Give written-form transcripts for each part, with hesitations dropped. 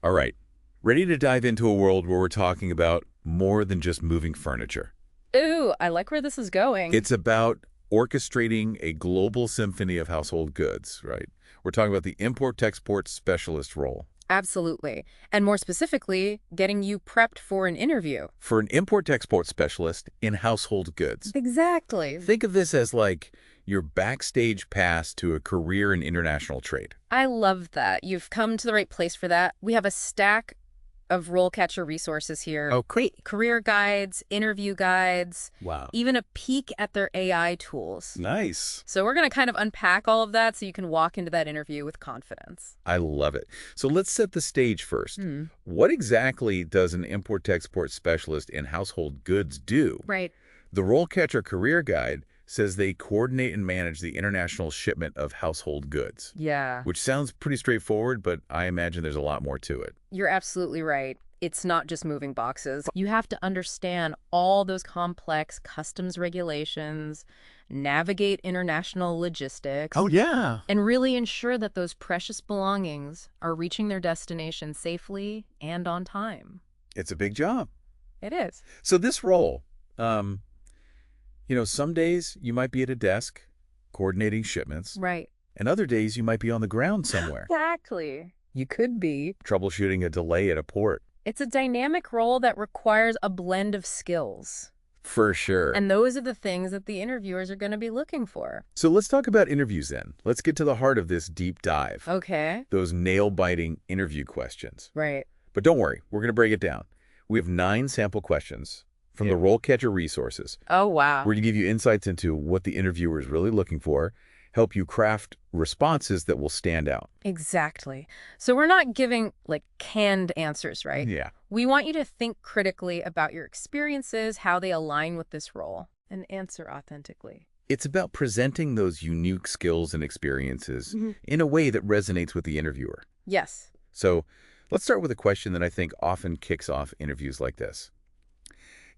All right. Ready to dive into a world where we're talking about more than just moving furniture. Ooh, I like where this is going. It's about orchestrating a global symphony of household goods, right? We're talking about the import-export specialist role. Absolutely. And more specifically, getting you prepped for an interview. For an import-export specialist in household goods. Exactly. Think of this as like your backstage pass to a career in international trade. I love that. You've come to the right place for that. We have a stack of RoleCatcher resources here. Oh, great. Career guides, interview guides, Wow. even a peek at their AI tools. Nice. So we're going to kind of unpack all of that so you can walk into that interview with confidence. I love it. So let's set the stage first. Hmm. What exactly does an import-export specialist in household goods do? Right. The RoleCatcher Career Guide says they coordinate and manage the international shipment of household goods, Yeah. which sounds pretty straightforward, but I imagine there's a lot more to it. You're absolutely right. It's not just moving boxes. You have to understand all those complex customs regulations, navigate international logistics, yeah. and really ensure that those precious belongings are reaching their destination safely and on time. It's a big job. It is. So this role, some days you might be at a desk coordinating shipments, Right. and other days you might be on the ground somewhere, Exactly. You could be. troubleshooting a delay at a port. It's a dynamic role that requires a blend of skills. For sure. And those are the things that the interviewers are going to be looking for. So let's talk about interviews then. Let's get to the heart of this deep dive. Okay. Those nail-biting interview questions. Right. But don't worry, we're going to break it down. We have 9 sample questions from the RoleCatcher resources. Oh, wow. We're going to give you insights into what the interviewer is really looking for, help you craft responses that will stand out. Exactly. So we're not giving canned answers, right? Yeah. We want you to think critically about your experiences, how they align with this role, and answer authentically. It's about presenting those unique skills and experiences in a way that resonates with the interviewer. Yes. So let's start with a question that I think often kicks off interviews like this.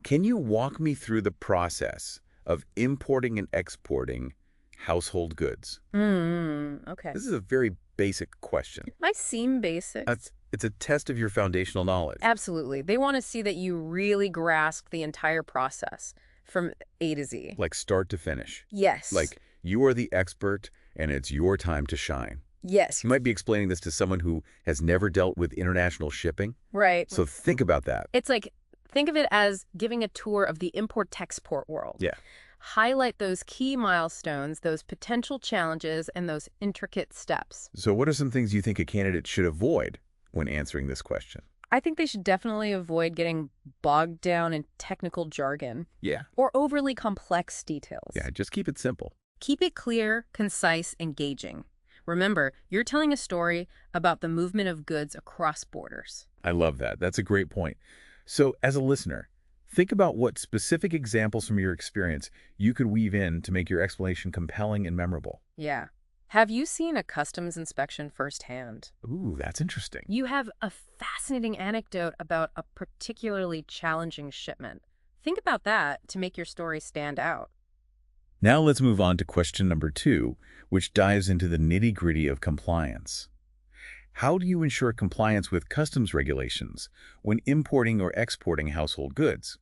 Can you walk me through the process of importing and exporting household goods? Okay. This is a very basic question. It might seem basic. It's a test of your foundational knowledge. Absolutely. They want to see that you really grasp the entire process from A to Z. Like start to finish. Yes. Like you are the expert and it's your time to shine. Yes. You might be explaining this to someone who has never dealt with international shipping. Right. So think about that. It's like, think of it as giving a tour of the import-export world. Yeah. Highlight those key milestones, those potential challenges, and those intricate steps. So what are some things you think a candidate should avoid when answering this question? I think they should definitely avoid getting bogged down in technical jargon Yeah. or overly complex details. Yeah, just keep it simple. Keep it clear, concise, engaging. Remember, you're telling a story about the movement of goods across borders. I love that. That's a great point. So as a listener, think about what specific examples from your experience you could weave in to make your explanation compelling and memorable. Yeah. Have you seen a customs inspection firsthand? Ooh, that's interesting. You have a fascinating anecdote about a particularly challenging shipment. Think about that to make your story stand out. Now let's move on to question number 2, which dives into the nitty-gritty of compliance. How do you ensure compliance with customs regulations when importing or exporting household goods?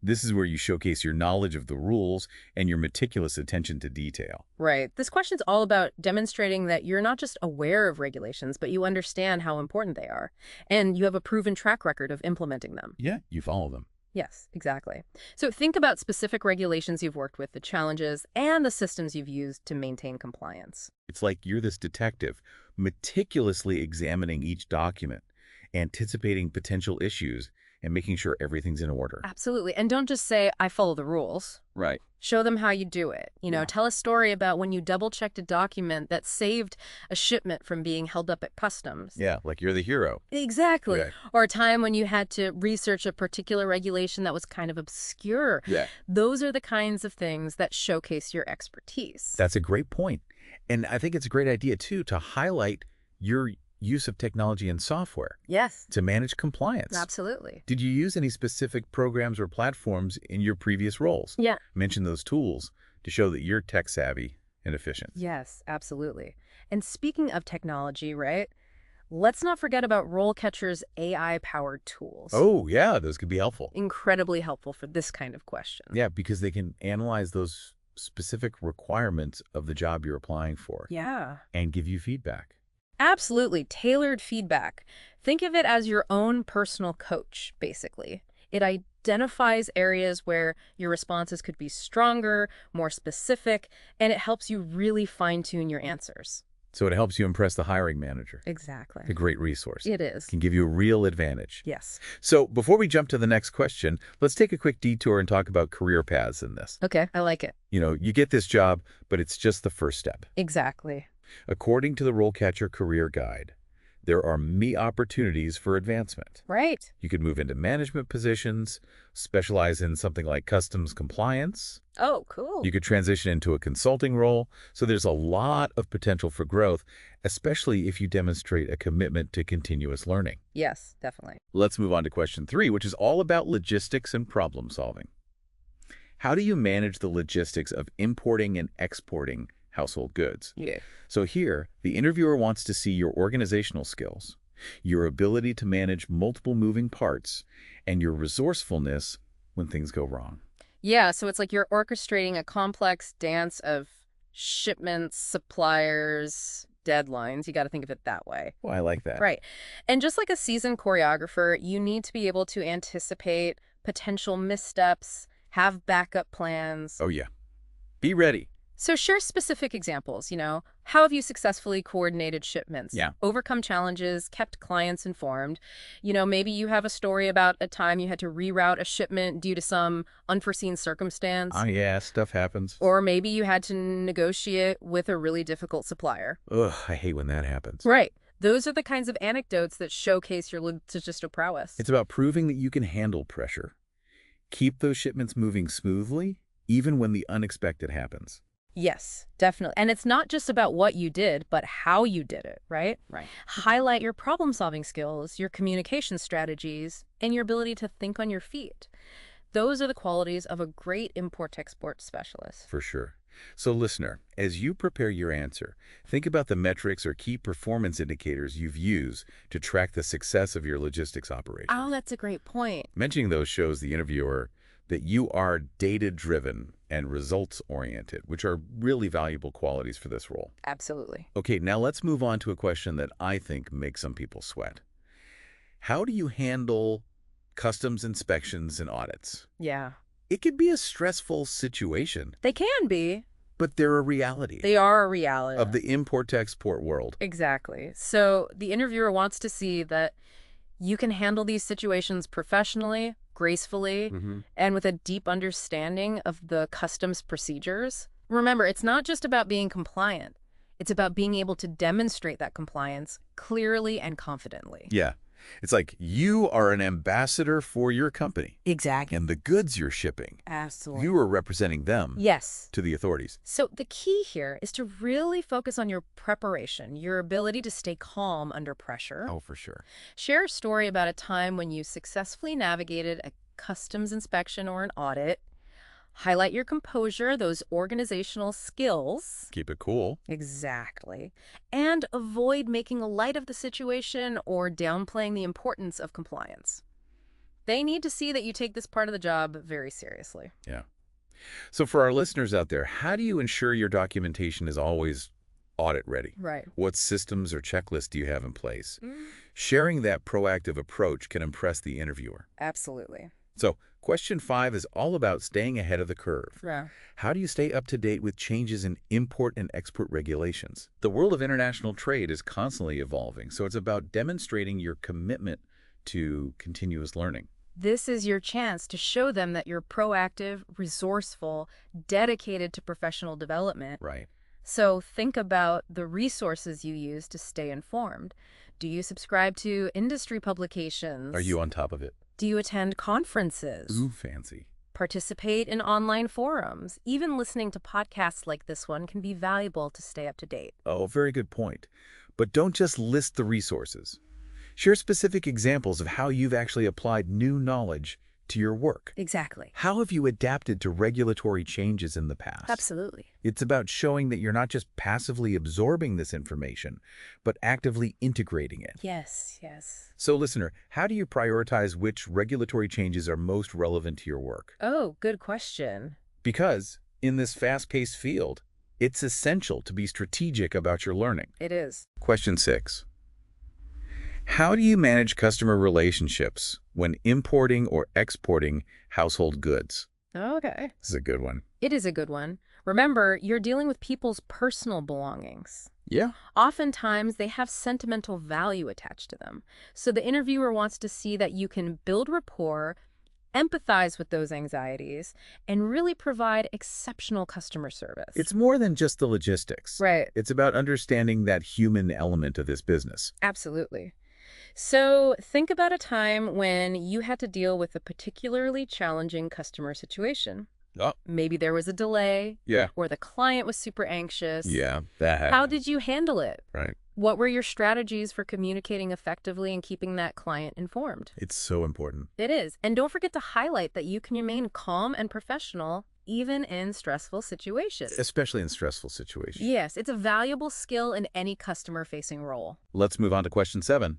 This is where you showcase your knowledge of the rules and your meticulous attention to detail. Right. This question's all about demonstrating that you're not just aware of regulations, but you understand how important they are. And you have a proven track record of implementing them. Yeah, you follow them. Yes, exactly. So think about specific regulations you've worked with, the challenges, and the systems you've used to maintain compliance. It's like you're this detective, meticulously examining each document, anticipating potential issues, and making sure everything's in order. Absolutely. And don't just say, I follow the rules. Right. Show them how you do it. Tell a story about when you double-checked a document that saved a shipment from being held up at customs. Yeah, like you're the hero. Exactly. Okay. Or a time when you had to research a particular regulation that was kind of obscure. Yeah. Those are the kinds of things that showcase your expertise. That's a great point. And I think it's a great idea, too, to highlight your use of technology and software Yes. to manage compliance. Absolutely. Did you use any specific programs or platforms in your previous roles? Yeah. Mention those tools to show that you're tech-savvy and efficient. Yes, absolutely. And speaking of technology, right? Let's not forget about RoleCatcher's AI-powered tools. Oh, yeah, those could be helpful. Incredibly helpful for this kind of question. Yeah, because they can analyze those specific requirements of the job you're applying for Yeah. and give you feedback. Absolutely. Tailored feedback. Think of it as your own personal coach, basically. It identifies areas where your responses could be stronger, more specific, and it helps you really fine-tune your answers. So it helps you impress the hiring manager. Exactly. A great resource. It is. Can give you a real advantage. Yes. So before we jump to the next question, let's take a quick detour and talk about career paths in this. Okay, I like it. You get this job, but it's just the first step. Exactly. According to the RoleCatcher Career Guide, there are many opportunities for advancement. Right. You could move into management positions, specialize in something like customs compliance. Oh, cool. You could transition into a consulting role. So there's a lot of potential for growth, especially if you demonstrate a commitment to continuous learning. Yes, definitely. Let's move on to question 3, which is all about logistics and problem solving. How do you manage the logistics of importing and exporting household goods? Yeah. So here, the interviewer wants to see your organizational skills, your ability to manage multiple moving parts, and your resourcefulness when things go wrong. Yeah, so it's like you're orchestrating a complex dance of shipments, suppliers, deadlines. You got to think of it that way. Well, I like that. Right. And just like a seasoned choreographer, you need to be able to anticipate potential missteps, have backup plans. Oh, yeah. Be ready. So share specific examples, how have you successfully coordinated shipments? Yeah. Overcome challenges, kept clients informed. Maybe you have a story about a time you had to reroute a shipment due to some unforeseen circumstance. Oh, yeah, stuff happens. Or maybe you had to negotiate with a really difficult supplier. Ugh, I hate when that happens. Right. Those are the kinds of anecdotes that showcase your logistical prowess. It's about proving that you can handle pressure. Keep those shipments moving smoothly, even when the unexpected happens. Yes, definitely. And it's not just about what you did, but how you did it, right? Right. Highlight your problem-solving skills, your communication strategies, and your ability to think on your feet. Those are the qualities of a great import-export specialist. For sure. So listener, as you prepare your answer, think about the metrics or key performance indicators you've used to track the success of your logistics operation. Oh, that's a great point. Mentioning those shows the interviewer that you are data-driven and results-oriented, which are really valuable qualities for this role. Absolutely. Okay, now let's move on to a question that I think makes some people sweat. How do you handle customs inspections and audits? Yeah. It can be a stressful situation, They can be. but they're a reality They are a reality. of the import-to-export world. Exactly. So the interviewer wants to see that you can handle these situations professionally, gracefully, and with a deep understanding of the customs procedures. Remember, it's not just about being compliant. It's about being able to demonstrate that compliance clearly and confidently. Yeah. It's like you are an ambassador for your company. Exactly. And the goods you're shipping, Absolutely. you are representing them Yes. to the authorities. So the key here is to really focus on your preparation, your ability to stay calm under pressure. Oh, for sure. Share a story about a time when you successfully navigated a customs inspection or an audit. Highlight your composure, those organizational skills. Keep it cool. Exactly. And avoid making light of the situation or downplaying the importance of compliance. They need to see that you take this part of the job very seriously. Yeah. So for our listeners out there, how do you ensure your documentation is always audit ready? Right. What systems or checklists do you have in place? Sharing that proactive approach can impress the interviewer. Absolutely. So question 5 is all about staying ahead of the curve. Yeah. How do you stay up to date with changes in import and export regulations? The world of international trade is constantly evolving, so it's about demonstrating your commitment to continuous learning. This is your chance to show them that you're proactive, resourceful, dedicated to professional development. Right. So think about the resources you use to stay informed. Do you subscribe to industry publications? Are you on top of it? Do you attend conferences? Ooh, fancy. Participate in online forums? Even listening to podcasts like this one can be valuable to stay up to date. Oh, very good point. But don't just list the resources. Share specific examples of how you've actually applied new knowledge to your work. Exactly. How have you adapted to regulatory changes in the past? Absolutely. It's about showing that you're not just passively absorbing this information, but actively integrating it. Yes, yes. So, listener, how do you prioritize which regulatory changes are most relevant to your work? Oh, good question. Because in this fast-paced field, it's essential to be strategic about your learning. It is. Question 6. How do you manage customer relationships when importing or exporting household goods? Okay. This is a good one. It is a good one. Remember, you're dealing with people's personal belongings. Yeah. Oftentimes, they have sentimental value attached to them. So the interviewer wants to see that you can build rapport, empathize with those anxieties, and really provide exceptional customer service. It's more than just the logistics. Right. It's about understanding that human element of this business. Absolutely. So think about a time when you had to deal with a particularly challenging customer situation. Oh. Maybe there was a delay. Yeah. Or the client was super anxious. Yeah, that happens. How did you handle it? Right. What were your strategies for communicating effectively and keeping that client informed? It's so important. It is. And don't forget to highlight that you can remain calm and professional even in stressful situations. Especially in stressful situations. Yes, it's a valuable skill in any customer-facing role. Let's move on to question 7.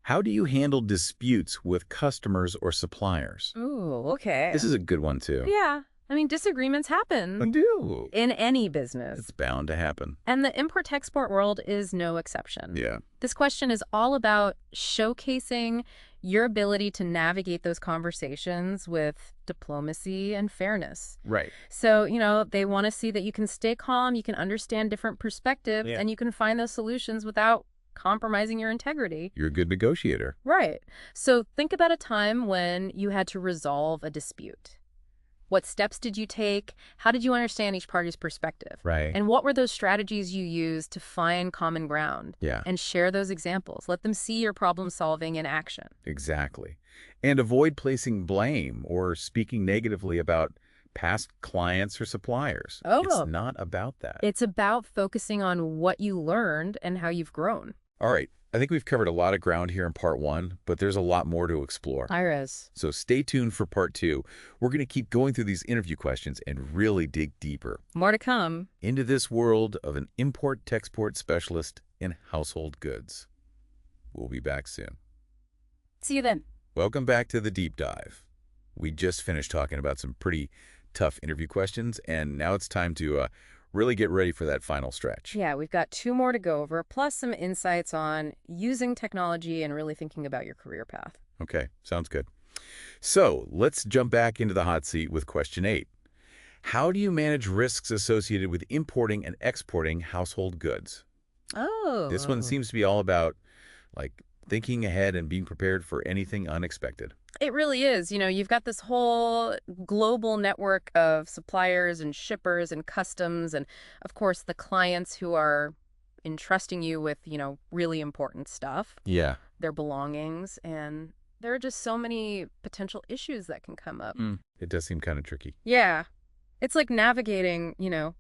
How do you handle disputes with customers or suppliers? Ooh, okay. This is a good one, too. Yeah. I mean, disagreements happen Do. in any business. It's bound to happen. And the import-export world is no exception. Yeah. This question is all about showcasing your ability to navigate those conversations with diplomacy and fairness. Right. So, they want to see that you can stay calm, you can understand different perspectives, and you can find those solutions without compromising your integrity. You're a good negotiator. Right. So think about a time when you had to resolve a dispute. What steps did you take? How did you understand each party's perspective? Right. And what were those strategies you used to find common ground? Yeah. And share those examples. Let them see your problem solving in action. Exactly. And avoid placing blame or speaking negatively about past clients or suppliers. Oh. It's not about that. It's about focusing on what you learned and how you've grown. All right. I think we've covered a lot of ground here in part 1, but there's a lot more to explore. Iris. So stay tuned for part 2. We're going to keep going through these interview questions and really dig deeper More to come. into this world of an import-export specialist in household goods. We'll be back soon. See you then. Welcome back to the Deep Dive. We just finished talking about some pretty tough interview questions, and now it's time to really get ready for that final stretch. Yeah, we've got 2 more to go over, plus some insights on using technology and really thinking about your career path. Okay, sounds good. So let's jump back into the hot seat with question 8. How do you manage risks associated with importing and exporting household goods? Oh. This one seems to be all about, thinking ahead and being prepared for anything unexpected. It really is. You've got this whole global network of suppliers and shippers and customs and, of course, the clients who are entrusting you with, really important stuff. Yeah. Their belongings. And there are just so many potential issues that can come up. It does seem kind of tricky. Yeah. It's like navigating,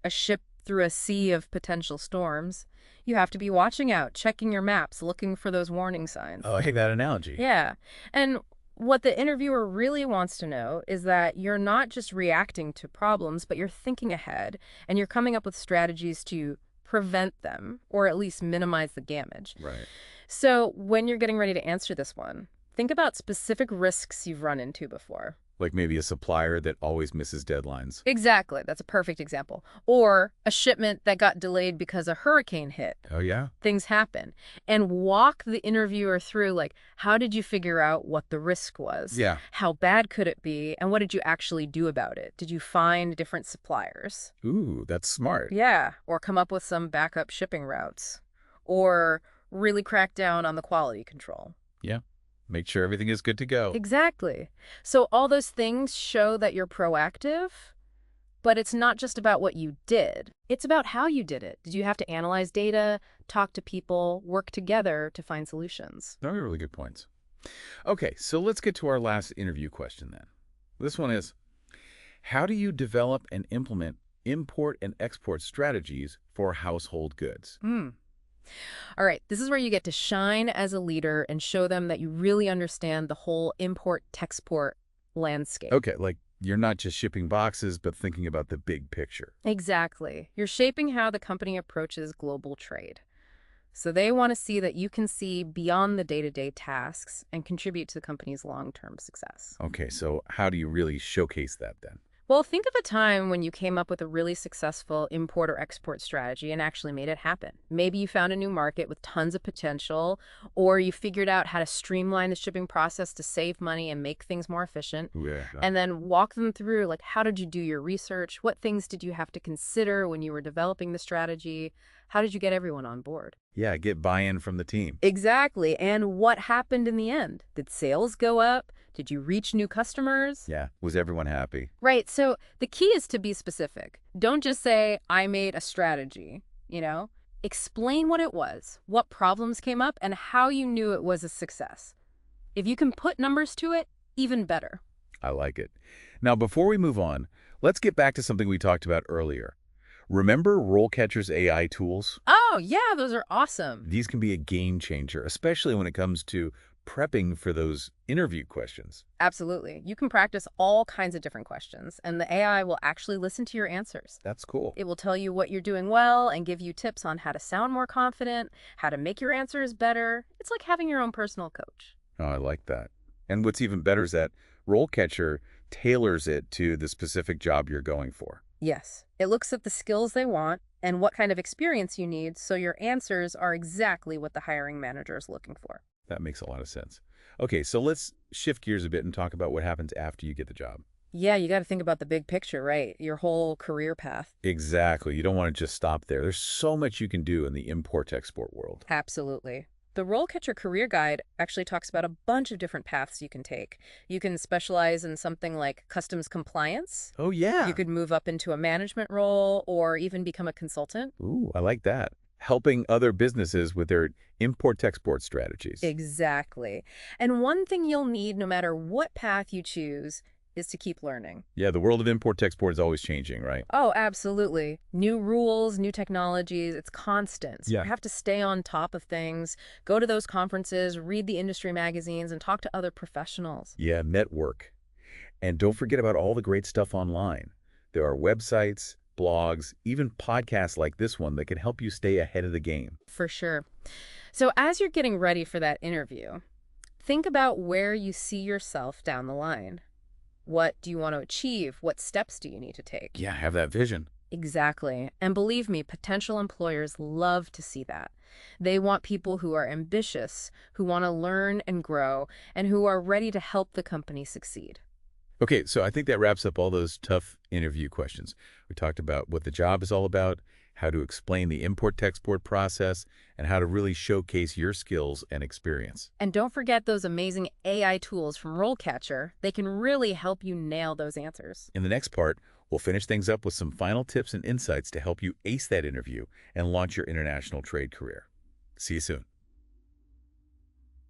a ship through a sea of potential storms. You have to be watching out, checking your maps, looking for those warning signs. Oh, I hate that analogy. Yeah. And what the interviewer really wants to know is that you're not just reacting to problems, but you're thinking ahead and you're coming up with strategies to prevent them or at least minimize the damage. Right. So when you're getting ready to answer this one, think about specific risks you've run into before. Like maybe a supplier that always misses deadlines. Exactly. That's a perfect example. Or a shipment that got delayed because a hurricane hit. Oh, yeah? Things happen. And walk the interviewer through, how did you figure out what the risk was? Yeah. How bad could it be? And what did you actually do about it? Did you find different suppliers? Ooh, that's smart. Yeah. Or come up with some backup shipping routes. Or really crack down on the quality control. Yeah. Make sure everything is good to go. Exactly. So all those things show that you're proactive, but it's not just about what you did. It's about how you did it. Did you have to analyze data, talk to people, work together to find solutions? Those are really good points. Okay, so let's get to our last interview question then. This one is, how do you develop and implement import and export strategies for household goods? All right, this is where you get to shine as a leader and show them that you really understand the whole import-export landscape. Okay, like you're not just shipping boxes, but thinking about the big picture. Exactly. You're shaping how the company approaches global trade. So they want to see that you can see beyond the day-to-day tasks and contribute to the company's long-term success. Okay, so how do you really showcase that then? Well, think of a time when you came up with a really successful import or export strategy and actually made it happen. Maybe you found a new market with tons of potential, or you figured out how to streamline the shipping process to save money and make things more efficient. Yeah. And then walk them through, like, how did you do your research? What things did you have to consider when you were developing the strategy? How did you get everyone on board? Yeah, get buy-in from the team. Exactly. And what happened in the end? Did sales go up? Did you reach new customers? Yeah, was everyone happy? Right. So the key is to be specific. Don't just say, I made a strategy, Explain what it was, what problems came up, and how you knew it was a success. If you can put numbers to it, even better. I like it. Now, before we move on, let's get back to something we talked about earlier. Remember RoleCatcher's AI tools? Oh, yeah, those are awesome. These can be a game changer, especially when it comes to prepping for those interview questions. Absolutely. You can practice all kinds of different questions, and the AI will actually listen to your answers. That's cool. It will tell you what you're doing well and give you tips on how to sound more confident, how to make your answers better. It's like having your own personal coach. Oh, I like that. And what's even better is that RoleCatcher tailors it to the specific job you're going for. Yes. It looks at the skills they want and what kind of experience you need, so your answers are exactly what the hiring manager is looking for. That makes a lot of sense. Okay, so let's shift gears a bit and talk about what happens after you get the job. Yeah, you got to think about the big picture, right? Your whole career path. Exactly. You don't want to just stop there. There's so much you can do in the import-export world. Absolutely. The RoleCatcher Career Guide actually talks about a bunch of different paths you can take. You can specialize in something like customs compliance. Oh, yeah. You could move up into a management role or even become a consultant. Ooh, I like that. Helping other businesses with their import-export strategies. Exactly. And one thing you'll need no matter what path you choose is to keep learning. Yeah, the world of import-export is always changing, right? Oh, absolutely. New rules, new technologies, it's constant. So Yeah. You have to stay on top of things, go to those conferences, read the industry magazines, and talk to other professionals. Yeah, network. And don't forget about all the great stuff online. There are websites, blogs, even podcasts like this one that can help you stay ahead of the game. For sure. So as you're getting ready for that interview, think about where you see yourself down the line. What do you want to achieve? What steps do you need to take? Yeah, have that vision. Exactly. And believe me, potential employers love to see that. They want people who are ambitious, who want to learn and grow, and who are ready to help the company succeed. Okay, so I think that wraps up all those tough interview questions. We talked about what the job is all about, how to explain the import-export process, and how to really showcase your skills and experience. And don't forget those amazing AI tools from RoleCatcher. They can really help you nail those answers. In the next part, we'll finish things up with some final tips and insights to help you ace that interview and launch your international trade career. See you soon.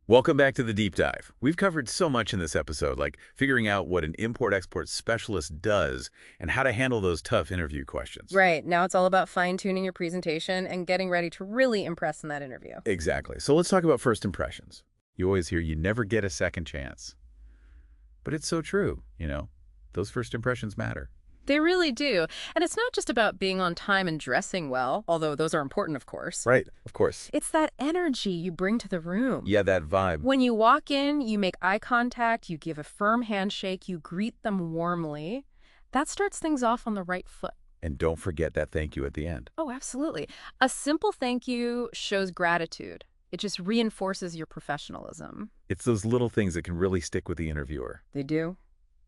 Welcome back to the Deep Dive. We've covered so much in this episode, like figuring out what an import-export specialist does and how to handle those tough interview questions. Right. Now it's all about fine-tuning your presentation and getting ready to really impress in that interview. Exactly. So let's talk about first impressions. You always hear you never get a second chance. But it's so true, Those first impressions matter. They really do. And it's not just about being on time and dressing well, although those are important, of course. Right, of course. It's that energy you bring to the room. Yeah, that vibe. When you walk in, you make eye contact, you give a firm handshake, you greet them warmly. That starts things off on the right foot. And don't forget that thank you at the end. Oh, absolutely. A simple thank you shows gratitude. It just reinforces your professionalism. It's those little things that can really stick with the interviewer. They do.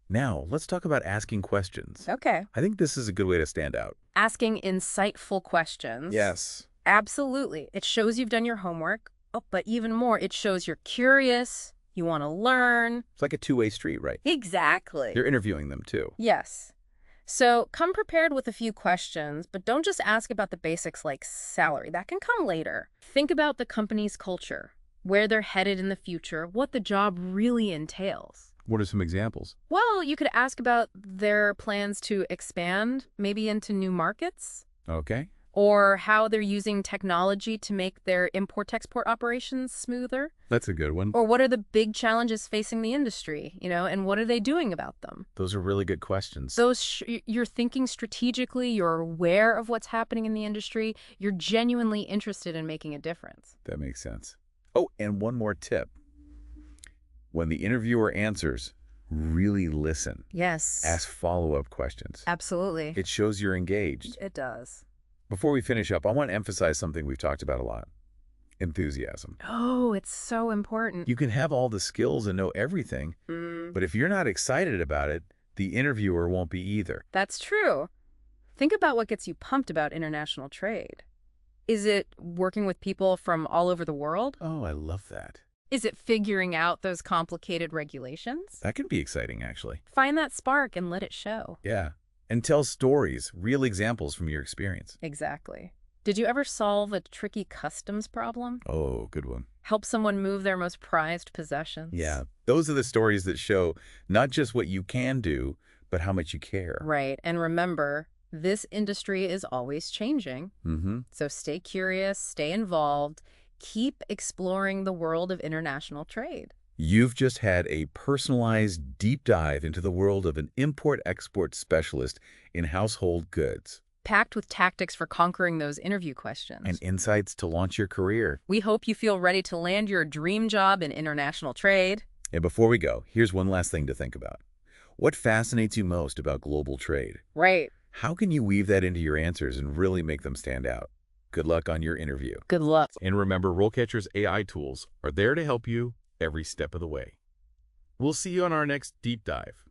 Now, let's talk about asking questions. Okay. I think this is a good way to stand out. Asking insightful questions. Yes. Absolutely. It shows you've done your homework. Oh, but even more, it shows you're curious, you want to learn. It's like a two-way street, right? Exactly. You're interviewing them, too. Yes. So come prepared with a few questions, but don't just ask about the basics like salary. That can come later. Think about the company's culture, where they're headed in the future, what the job really entails. What are some examples? Well, you could ask about their plans to expand, maybe into new markets. Okay. or how they're using technology to make their import-export operations smoother, That's a good one. or what are the big challenges facing the industry, and what are they doing about them? Those are really good questions. You're thinking strategically, you're aware of what's happening in the industry, you're genuinely interested in making a difference. That makes sense. Oh, and one more tip. When the interviewer answers, really listen. Yes. Ask follow-up questions. Absolutely. It shows you're engaged. It does. Before we finish up, I want to emphasize something we've talked about a lot. Enthusiasm. Oh, it's so important. You can have all the skills and know everything, but if you're not excited about it, the interviewer won't be either. That's true. Think about what gets you pumped about international trade. Is it working with people from all over the world? Oh, I love that. Is it figuring out those complicated regulations? That can be exciting, actually. Find that spark and let it show. Yeah. And tell stories, real examples from your experience. Exactly. Did you ever solve a tricky customs problem? Oh, good one. Help someone move their most prized possessions? Yeah. Those are the stories that show not just what you can do, but how much you care. Right. And remember, this industry is always changing. So stay curious, stay involved, keep exploring the world of international trade. You've just had a personalized deep dive into the world of an import-export specialist in household goods. Packed with tactics for conquering those interview questions. And insights to launch your career. We hope you feel ready to land your dream job in international trade. And before we go, here's one last thing to think about. What fascinates you most about global trade? Right. How can you weave that into your answers and really make them stand out? Good luck on your interview. Good luck. And remember, RoleCatcher's AI tools are there to help you every step of the way. We'll see you on our next deep dive.